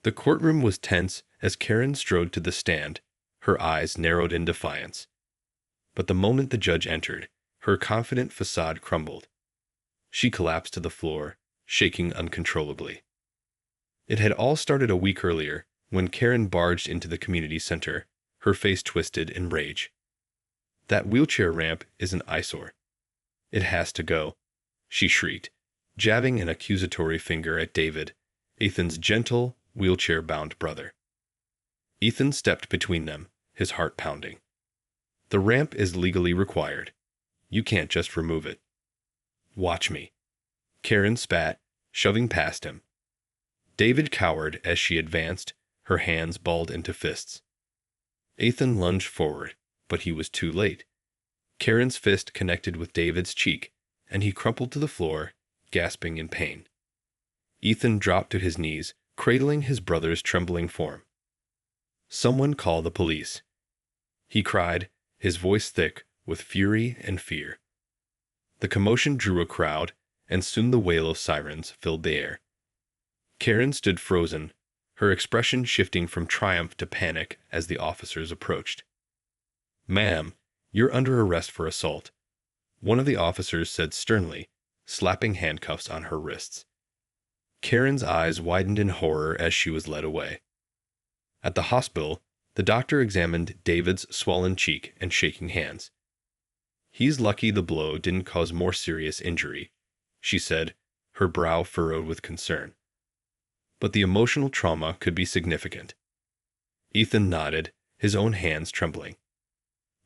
The courtroom was tense as Karen strode to the stand, her eyes narrowed in defiance. But the moment the judge entered, her confident facade crumbled. She collapsed to the floor, shaking uncontrollably. It had all started a week earlier, when Karen barged into the community center, her face twisted in rage. "That wheelchair ramp is an eyesore. It has to go," she shrieked, jabbing an accusatory finger at David, Ethan's gentle, wheelchair-bound brother. Ethan stepped between them, his heart pounding. "The ramp is legally required. You can't just remove it." "Watch me." Karen spat, shoving past him. David cowered as she advanced, her hands balled into fists. Ethan lunged forward, but he was too late. Karen's fist connected with David's cheek, and he crumpled to the floor, gasping in pain. Ethan dropped to his knees, cradling his brother's trembling form. "Someone call the police," he cried, his voice thick with fury and fear. The commotion drew a crowd, and soon the wail of sirens filled the air. Karen stood frozen, her expression shifting from triumph to panic as the officers approached. "Ma'am, you're under arrest for assault," one of the officers said sternly, slapping handcuffs on her wrists. Karen's eyes widened in horror as she was led away. At the hospital, the doctor examined David's swollen cheek and shaking hands. "He's lucky the blow didn't cause more serious injury," she said, her brow furrowed with concern. "But the emotional trauma could be significant." Ethan nodded, his own hands trembling.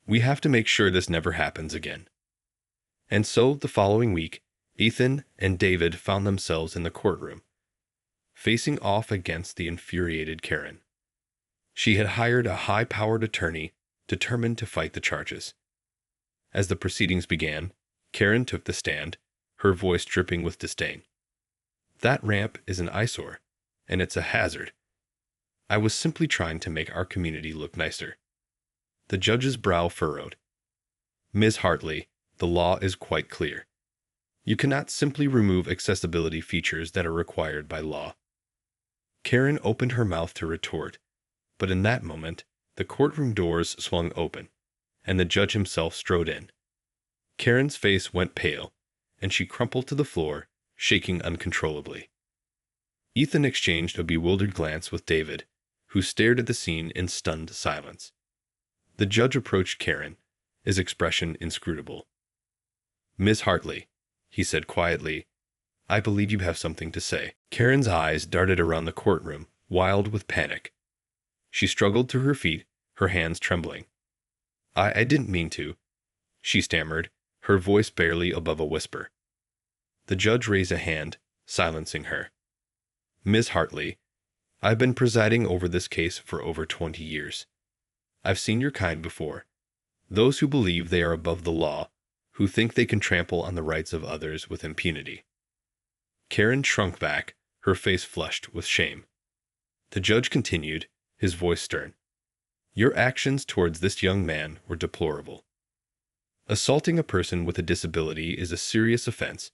"We have to make sure this never happens again." And so, the following week, Ethan and David found themselves in the courtroom, facing off against the infuriated Karen. She had hired a high-powered attorney determined to fight the charges. As the proceedings began, Karen took the stand, her voice dripping with disdain. "That ramp is an eyesore, and it's a hazard. I was simply trying to make our community look nicer." The judge's brow furrowed. "Ms. Hartley, the law is quite clear. You cannot simply remove accessibility features that are required by law." Karen opened her mouth to retort, but in that moment, the courtroom doors swung open, and the judge himself strode in. Karen's face went pale, and she crumpled to the floor, shaking uncontrollably. Ethan exchanged a bewildered glance with David, who stared at the scene in stunned silence. The judge approached Karen, his expression inscrutable. "Miss Hartley," he said quietly, "I believe you have something to say." Karen's eyes darted around the courtroom, wild with panic. She struggled to her feet, her hands trembling. I didn't mean to," she stammered, her voice barely above a whisper. The judge raised a hand, silencing her. "Ms. Hartley, I've been presiding over this case for over 20 years. I've seen your kind before. Those who believe they are above the law, who think they can trample on the rights of others with impunity." Karen shrunk back, her face flushed with shame. The judge continued, his voice stern. "Your actions towards this young man were deplorable. Assaulting a person with a disability is a serious offense,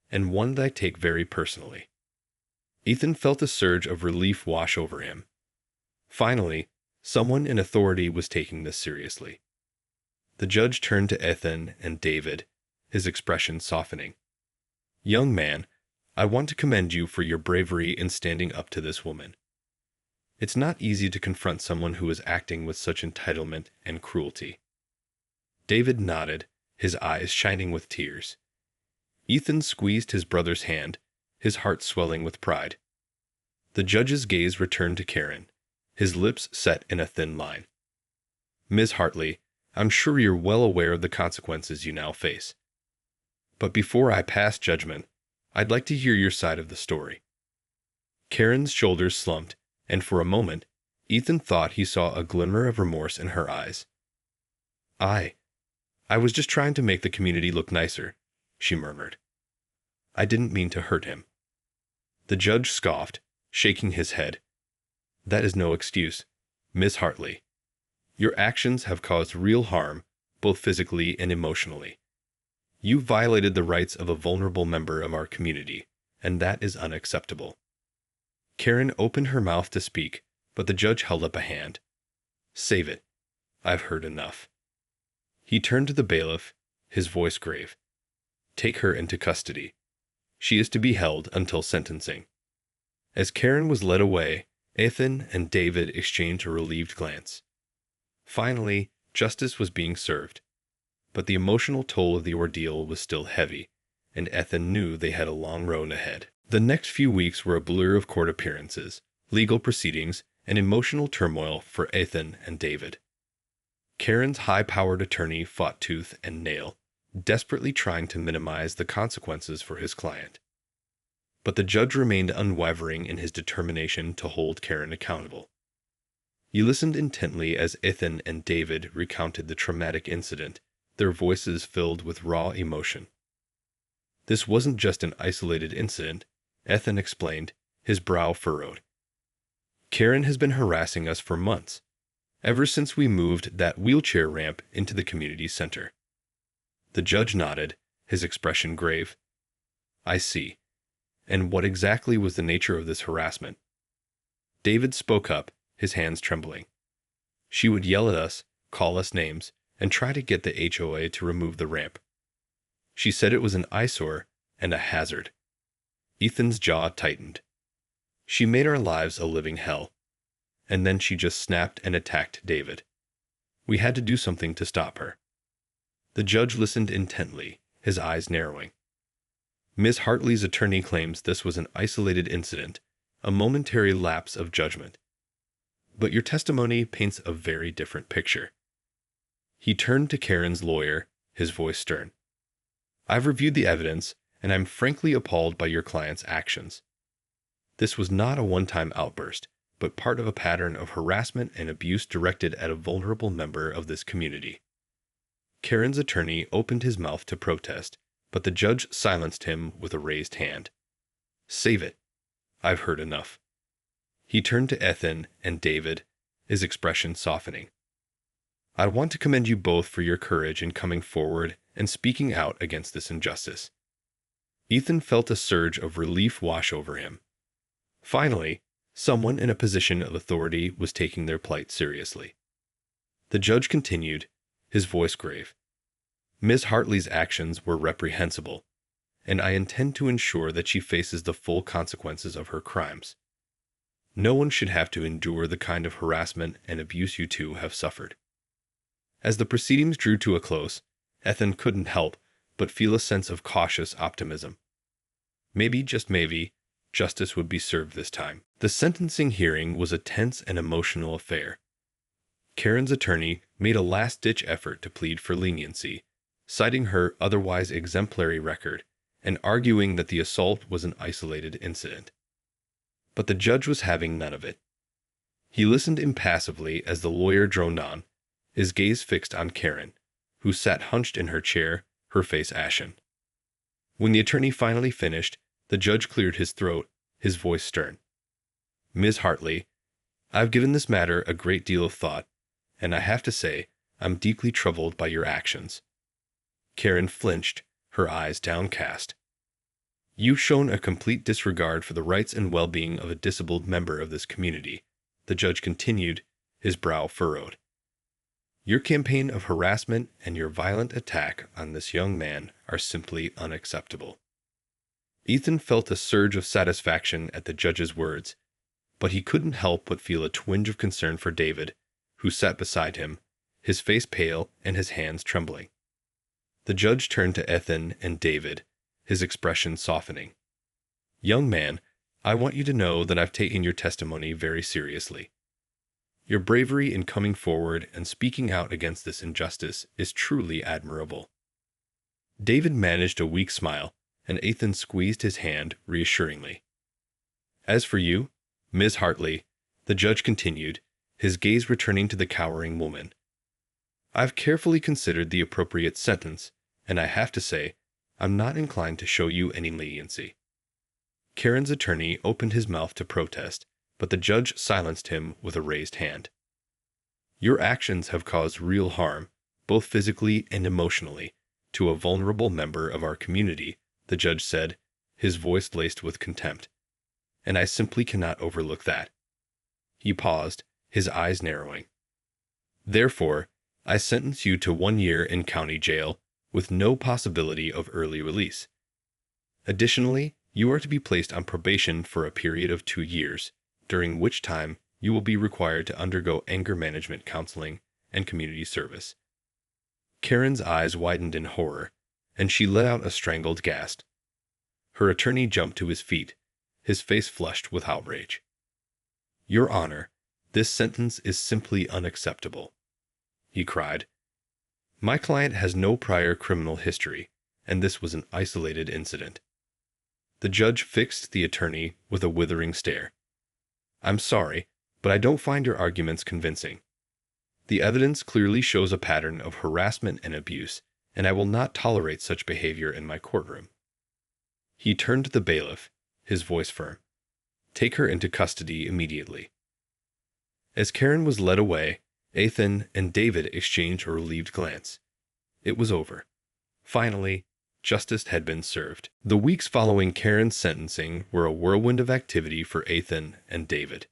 and one that I take very personally." Ethan felt a surge of relief wash over him. Finally, someone in authority was taking this seriously. The judge turned to Ethan and David, his expression softening. "Young man, I want to commend you for your bravery in standing up to this woman. It's not easy to confront someone who is acting with such entitlement and cruelty." David nodded, his eyes shining with tears. Ethan squeezed his brother's hand, his heart swelling with pride. The judge's gaze returned to Karen, his lips set in a thin line. "Ms. Hartley, I'm sure you're well aware of the consequences you now face. But before I pass judgment, I'd like to hear your side of the story." Karen's shoulders slumped, and for a moment, Ethan thought he saw a glimmer of remorse in her eyes. I was just trying to make the community look nicer," she murmured. "I didn't mean to hurt him." The judge scoffed, shaking his head. "That is no excuse, Miss Hartley. Your actions have caused real harm, both physically and emotionally. You violated the rights of a vulnerable member of our community, and that is unacceptable." Karen opened her mouth to speak, but the judge held up a hand. Save it. I've heard enough. He turned to the bailiff, his voice grave. Take her into custody. She is to be held until sentencing. As Karen was led away, Ethan and David exchanged a relieved glance. Finally, justice was being served. But the emotional toll of the ordeal was still heavy, and Ethan knew they had a long road ahead. The next few weeks were a blur of court appearances, legal proceedings, and emotional turmoil for Ethan and David. Karen's high-powered attorney fought tooth and nail, desperately trying to minimize the consequences for his client. But the judge remained unwavering in his determination to hold Karen accountable. He listened intently as Ethan and David recounted the traumatic incident, their voices filled with raw emotion. This wasn't just an isolated incident, Ethan explained, his brow furrowed. Karen has been harassing us for months, ever since we moved that wheelchair ramp into the community center. The judge nodded, his expression grave. I see. And what exactly was the nature of this harassment? David spoke up, his hands trembling. She would yell at us, call us names, and try to get the HOA to remove the ramp. She said it was an eyesore and a hazard. Ethan's jaw tightened. She made our lives a living hell. And then she just snapped and attacked David. We had to do something to stop her. The judge listened intently, his eyes narrowing. Ms. Hartley's attorney claims this was an isolated incident, a momentary lapse of judgment. But your testimony paints a very different picture. He turned to Karen's lawyer, his voice stern. I've reviewed the evidence, and I'm frankly appalled by your client's actions. This was not a one-time outburst, but part of a pattern of harassment and abuse directed at a vulnerable member of this community. Karen's attorney opened his mouth to protest, but the judge silenced him with a raised hand. Save it. I've heard enough. He turned to Ethan and David, his expression softening. I want to commend you both for your courage in coming forward and speaking out against this injustice. Ethan felt a surge of relief wash over him. Finally, someone in a position of authority was taking their plight seriously. The judge continued, his voice grave. Ms. Hartley's actions were reprehensible, and I intend to ensure that she faces the full consequences of her crimes. No one should have to endure the kind of harassment and abuse you two have suffered. As the proceedings drew to a close, Ethan couldn't help but feel a sense of cautious optimism. Maybe, just maybe, justice would be served this time. The sentencing hearing was a tense and emotional affair. Karen's attorney made a last-ditch effort to plead for leniency, citing her otherwise exemplary record and arguing that the assault was an isolated incident. But the judge was having none of it. He listened impassively as the lawyer droned on, his gaze fixed on Karen, who sat hunched in her chair, her face ashen. When the attorney finally finished, the judge cleared his throat, his voice stern. Ms. Hartley, I've given this matter a great deal of thought, and I have to say, I'm deeply troubled by your actions. Karen flinched, her eyes downcast. You've shown a complete disregard for the rights and well-being of a disabled member of this community, the judge continued, his brow furrowed. Your campaign of harassment and your violent attack on this young man are simply unacceptable. Ethan felt a surge of satisfaction at the judge's words, but he couldn't help but feel a twinge of concern for David, who sat beside him, his face pale and his hands trembling. The judge turned to Ethan and David, his expression softening. Young man, I want you to know that I've taken your testimony very seriously. Your bravery in coming forward and speaking out against this injustice is truly admirable. David managed a weak smile, and Ethan squeezed his hand reassuringly. As for you, Ms. Hartley, the judge continued, his gaze returning to the cowering woman. I've carefully considered the appropriate sentence, and I have to say, I'm not inclined to show you any leniency. Karen's attorney opened his mouth to protest, but the judge silenced him with a raised hand. Your actions have caused real harm, both physically and emotionally, to a vulnerable member of our community, the judge said, his voice laced with contempt. and I simply cannot overlook that." He paused, his eyes narrowing. "Therefore, I sentence you to 1 year in county jail with no possibility of early release. Additionally, you are to be placed on probation for a period of 2 years, during which time you will be required to undergo anger management counseling and community service." Karen's eyes widened in horror, and she let out a strangled gasp. Her attorney jumped to his feet, his face flushed with outrage. "Your Honor, this sentence is simply unacceptable," he cried. "My client has no prior criminal history, and this was an isolated incident." The judge fixed the attorney with a withering stare. "I'm sorry, but I don't find your arguments convincing. The evidence clearly shows a pattern of harassment and abuse, and I will not tolerate such behavior in my courtroom." He turned to the bailiff, his voice firm. "Take her into custody immediately." As Karen was led away, Ethan and David exchanged a relieved glance. It was over. Finally, justice had been served. The weeks following Karen's sentencing were a whirlwind of activity for Ethan and David.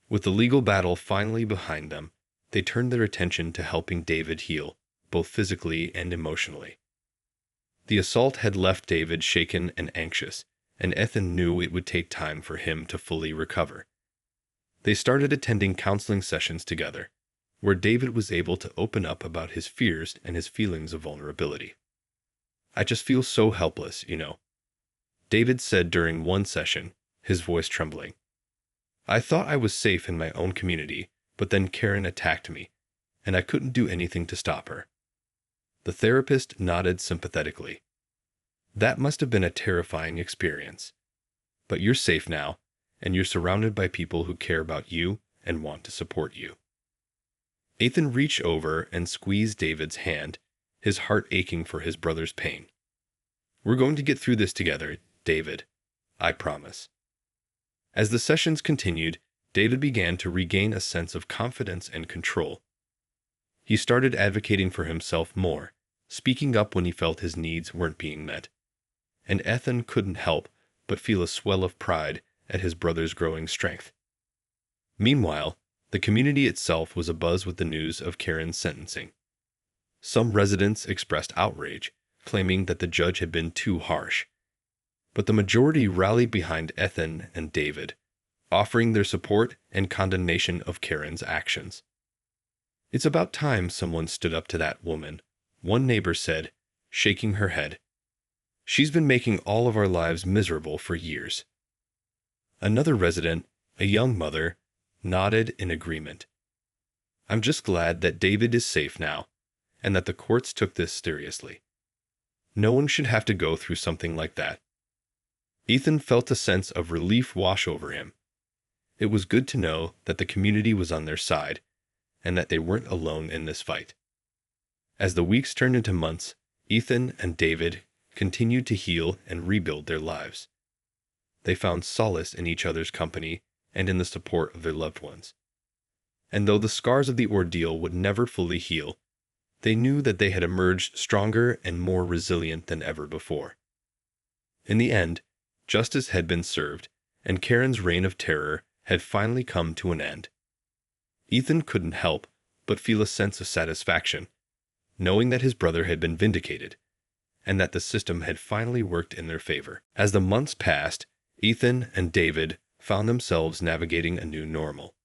With the legal battle finally behind them, they turned their attention to helping David heal, both physically and emotionally. The assault had left David shaken and anxious, and Ethan knew it would take time for him to fully recover. They started attending counseling sessions together, where David was able to open up about his fears and his feelings of vulnerability. "I just feel so helpless, David said during one session, his voice trembling. "I thought I was safe in my own community, but then Karen attacked me, and I couldn't do anything to stop her." The therapist nodded sympathetically. "That must have been a terrifying experience. But you're safe now, and you're surrounded by people who care about you and want to support you." Ethan reached over and squeezed David's hand, his heart aching for his brother's pain. "We're going to get through this together, David. I promise." As the sessions continued, David began to regain a sense of confidence and control. He started advocating for himself more, speaking up when he felt his needs weren't being met. And Ethan couldn't help but feel a swell of pride at his brother's growing strength. Meanwhile, the community itself was abuzz with the news of Karen's sentencing. Some residents expressed outrage, claiming that the judge had been too harsh. But the majority rallied behind Ethan and David, offering their support and condemnation of Karen's actions. "It's about time someone stood up to that woman," one neighbor said, shaking her head. "She's been making all of our lives miserable for years." Another resident, a young mother, nodded in agreement. "I'm just glad that David is safe now, and that the courts took this seriously. No one should have to go through something like that." Ethan felt a sense of relief wash over him. It was good to know that the community was on their side, and that they weren't alone in this fight. As the weeks turned into months, Ethan and David continued to heal and rebuild their lives. They found solace in each other's company and in the support of their loved ones. And though the scars of the ordeal would never fully heal, they knew that they had emerged stronger and more resilient than ever before. In the end, justice had been served, and Karen's reign of terror had finally come to an end. Ethan couldn't help but feel a sense of satisfaction, knowing that his brother had been vindicated, and that the system had finally worked in their favor. As the months passed, Ethan and David found themselves navigating a new normal.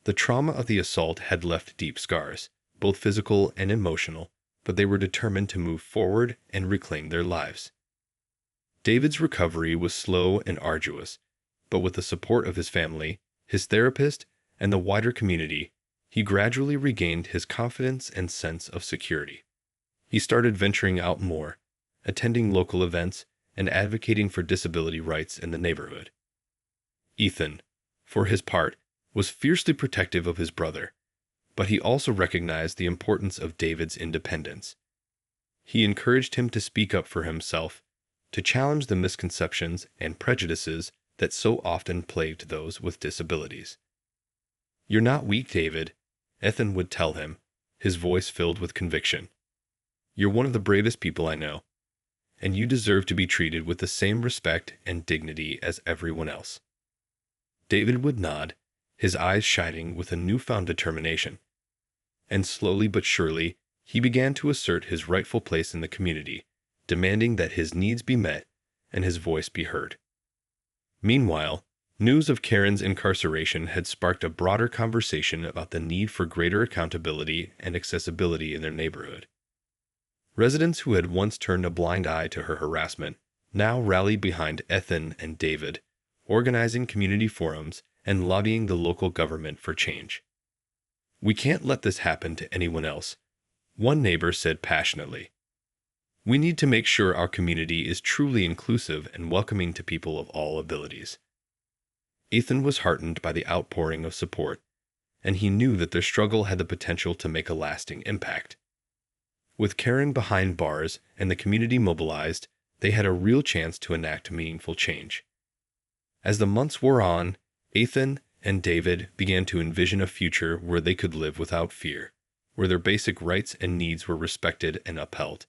The trauma of the assault had left deep scars, both physical and emotional, but they were determined to move forward and reclaim their lives. David's recovery was slow and arduous, but with the support of his family, his therapist, and the wider community, he gradually regained his confidence and sense of security. He started venturing out more, attending local events, and advocating for disability rights in the neighborhood. Ethan, for his part, was fiercely protective of his brother, but he also recognized the importance of David's independence. He encouraged him to speak up for himself, to challenge the misconceptions and prejudices that so often plagued those with disabilities. "You're not weak, David," Ethan would tell him, his voice filled with conviction. "You're one of the bravest people I know, and you deserve to be treated with the same respect and dignity as everyone else." David would nod, his eyes shining with a newfound determination. And slowly but surely, he began to assert his rightful place in the community, demanding that his needs be met and his voice be heard. Meanwhile, news of Karen's incarceration had sparked a broader conversation about the need for greater accountability and accessibility in their neighborhood. Residents who had once turned a blind eye to her harassment now rallied behind Ethan and David, organizing community forums and lobbying the local government for change. "We can't let this happen to anyone else," one neighbor said passionately. "We need to make sure our community is truly inclusive and welcoming to people of all abilities." Ethan was heartened by the outpouring of support, and he knew that their struggle had the potential to make a lasting impact. With Karen behind bars and the community mobilized, they had a real chance to enact meaningful change. As the months wore on, Ethan and David began to envision a future where they could live without fear, where their basic rights and needs were respected and upheld.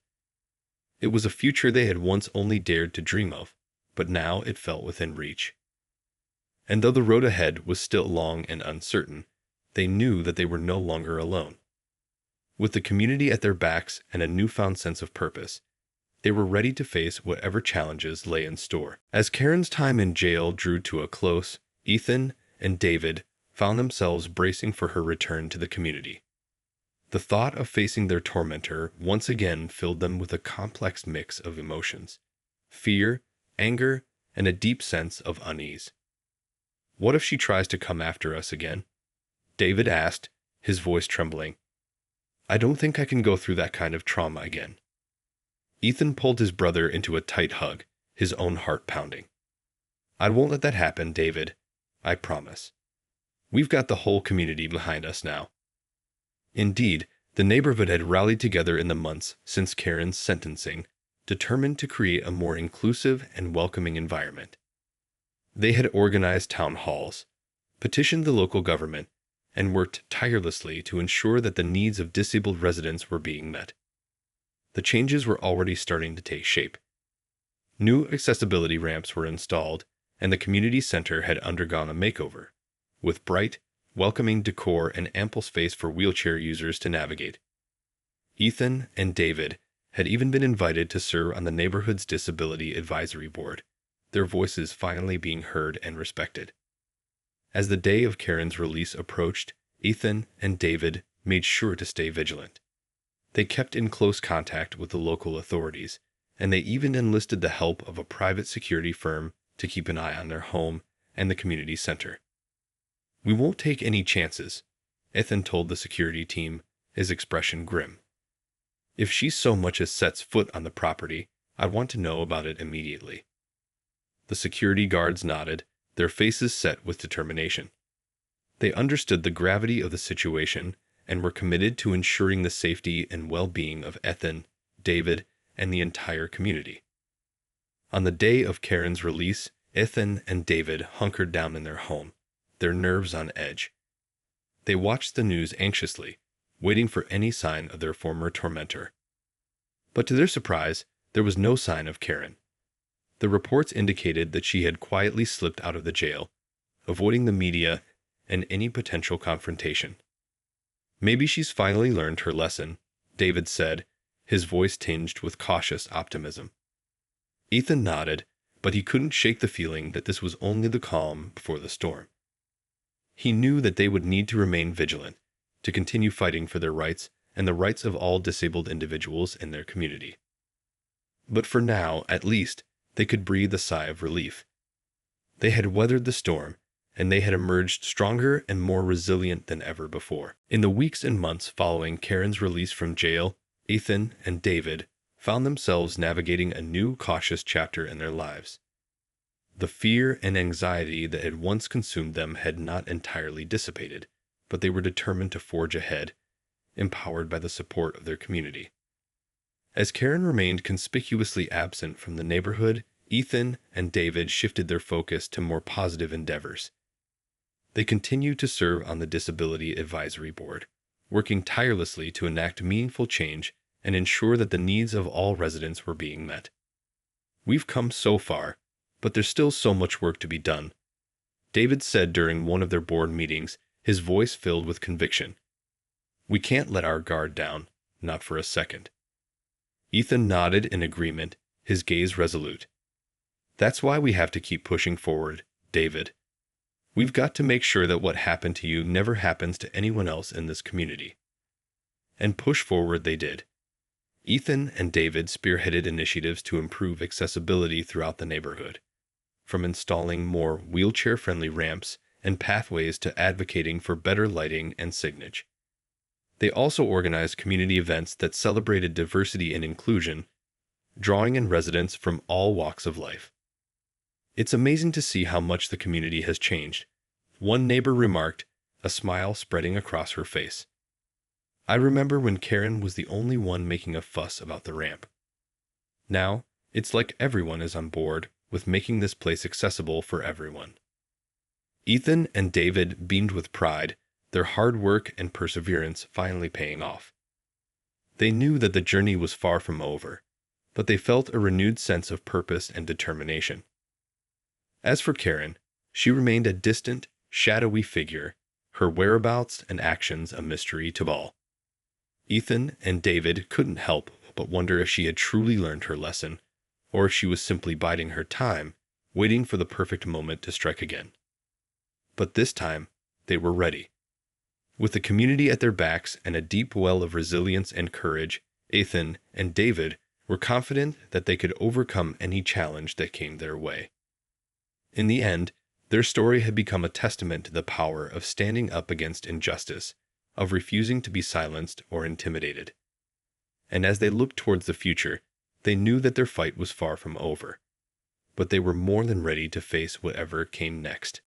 It was a future they had once only dared to dream of, but now it felt within reach. And though the road ahead was still long and uncertain, they knew that they were no longer alone. With the community at their backs and a newfound sense of purpose, they were ready to face whatever challenges lay in store. As Karen's time in jail drew to a close, Ethan and David found themselves bracing for her return to the community. The thought of facing their tormentor once again filled them with a complex mix of emotions: fear, anger, and a deep sense of unease. "What if she tries to come after us again?" David asked, his voice trembling. "I don't think I can go through that kind of trauma again." Ethan pulled his brother into a tight hug, his own heart pounding. "I won't let that happen, David. I promise. We've got the whole community behind us now." Indeed, the neighborhood had rallied together in the months since Karen's sentencing, determined to create a more inclusive and welcoming environment. They had organized town halls, petitioned the local government, and worked tirelessly to ensure that the needs of disabled residents were being met. The changes were already starting to take shape. New accessibility ramps were installed, and the community center had undergone a makeover, with bright, welcoming decor and ample space for wheelchair users to navigate. Ethan and David had even been invited to serve on the neighborhood's disability advisory board, their voices finally being heard and respected. As the day of Karen's release approached, Ethan and David made sure to stay vigilant. They kept in close contact with the local authorities, and they even enlisted the help of a private security firm to keep an eye on their home and the community center. "We won't take any chances," Ethan told the security team, his expression grim. "If she so much as sets foot on the property, I want to know about it immediately." The security guards nodded, their faces set with determination. They understood the gravity of the situation and were committed to ensuring the safety and well-being of Ethan, David, and the entire community. On the day of Karen's release, Ethan and David hunkered down in their home, their nerves on edge. They watched the news anxiously, waiting for any sign of their former tormentor. But to their surprise, there was no sign of Karen. The reports indicated that she had quietly slipped out of the jail, avoiding the media and any potential confrontation. "Maybe she's finally learned her lesson," David said, his voice tinged with cautious optimism. Ethan nodded, but he couldn't shake the feeling that this was only the calm before the storm. He knew that they would need to remain vigilant, to continue fighting for their rights and the rights of all disabled individuals in their community. But for now, at least, they could breathe a sigh of relief. They had weathered the storm, and they had emerged stronger and more resilient than ever before. In the weeks and months following Karen's release from jail, Ethan and David found themselves navigating a new cautious chapter in their lives. The fear and anxiety that had once consumed them had not entirely dissipated, but they were determined to forge ahead, empowered by the support of their community. As Karen remained conspicuously absent from the neighborhood, Ethan and David shifted their focus to more positive endeavors. They continued to serve on the Disability Advisory Board, working tirelessly to enact meaningful change and ensure that the needs of all residents were being met. We've come so far, but there's still so much work to be done, David said during one of their board meetings, his voice filled with conviction. We can't let our guard down, not for a second. Ethan nodded in agreement, his gaze resolute. That's why we have to keep pushing forward, David. We've got to make sure that what happened to you never happens to anyone else in this community. And push forward they did. Ethan and David spearheaded initiatives to improve accessibility throughout the neighborhood, from installing more wheelchair-friendly ramps and pathways to advocating for better lighting and signage. They also organized community events that celebrated diversity and inclusion, drawing in residents from all walks of life. It's amazing to see how much the community has changed, one neighbor remarked, a smile spreading across her face. I remember when Karen was the only one making a fuss about the ramp. Now, it's like everyone is on board with making this place accessible for everyone. Ethan and David beamed with pride, their hard work and perseverance finally paying off. They knew that the journey was far from over, but they felt a renewed sense of purpose and determination. As for Karen, she remained a distant, shadowy figure, her whereabouts and actions a mystery to all. Ethan and David couldn't help but wonder if she had truly learned her lesson, or if she was simply biding her time, waiting for the perfect moment to strike again. But this time, they were ready. With the community at their backs and a deep well of resilience and courage, Ethan and David were confident that they could overcome any challenge that came their way. In the end, their story had become a testament to the power of standing up against injustice, of refusing to be silenced or intimidated. And as they looked towards the future, they knew that their fight was far from over. But they were more than ready to face whatever came next.